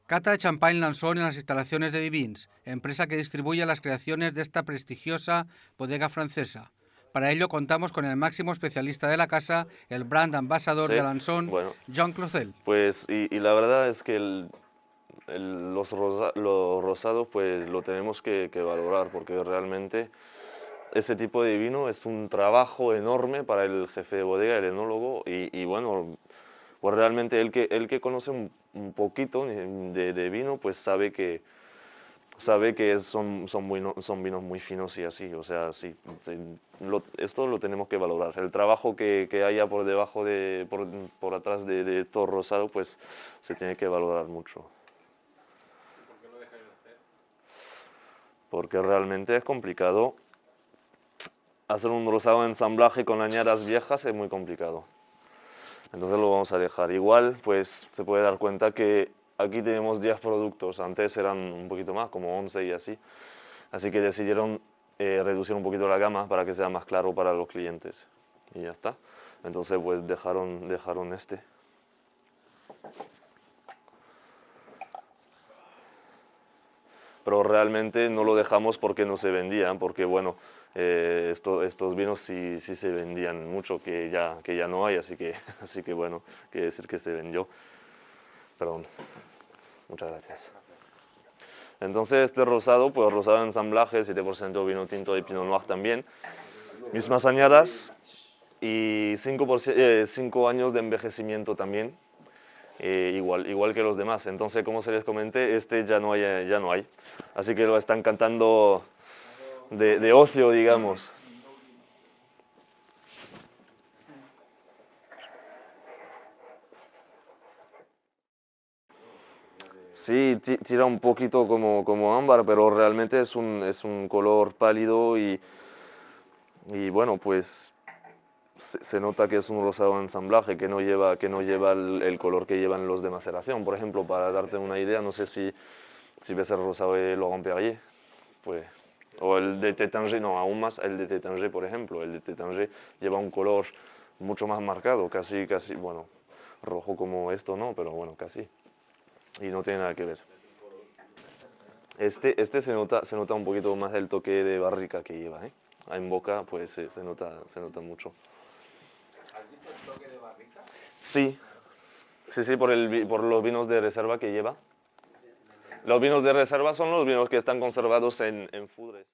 Cata de champán Lanson en las instalaciones de Divins, empresa que distribuye las creaciones de esta prestigiosa bodega francesa. Para ello contamos con el máximo especialista de la casa, el brand ambassador de Sí, Lanson, bueno, Jean Clozel. pues y la verdad es que lo rosado pues lo tenemos que valorar porque realmente ese tipo de vino es un trabajo enorme para el jefe de bodega, el enólogo y bueno, pues realmente el que conoce un poquito de vino pues sabe que son vinos muy finos y así, o sea, sí, esto lo tenemos que valorar. El trabajo que haya por debajo, por atrás de todo rosado, pues se tiene que valorar mucho. Porque realmente es complicado. Hacer un rosado de ensamblaje con añadas viejas es muy complicado. Entonces lo vamos a dejar. Igual, pues se puede dar cuenta que aquí tenemos 10 productos. Antes eran un poquito más, como 11 y así. Así que decidieron reducir un poquito la gama para que sea más claro para los clientes. Y ya está. Entonces pues dejaron este. Pero realmente no lo dejamos porque no se vendían, porque bueno, estos vinos sí se vendían mucho, que ya no hay, así que, así que bueno, quiere decir que se vendió. Perdón, muchas gracias. Entonces este rosado, pues rosado en ensamblaje, 7% vino tinto de Pinot Noir también. Mismas añadas y 5 años de envejecimiento también, igual que los demás. Entonces, como se les comenté, este ya no hay. Así que lo están cantando de ocio, digamos. Sí, tira un poquito como ámbar, pero realmente es un color pálido y bueno, pues se nota que es un rosado de ensamblaje, que no lleva el color que llevan los de maceración. Por ejemplo, para darte una idea, no sé si ves el rosado de Laurent Perrier, pues, o el de Tétanger, no, aún más el de Tétanger, por ejemplo. El de Tétanger lleva un color mucho más marcado, casi, bueno, rojo como esto no, pero bueno, casi. Y no tiene nada que ver. Este se nota un poquito más el toque de barrica que lleva, ¿eh? En boca, pues se nota mucho. ¿Has dicho el toque de barrica? Sí, sí, por los vinos de reserva que lleva. Los vinos de reserva son los vinos que están conservados en fudres.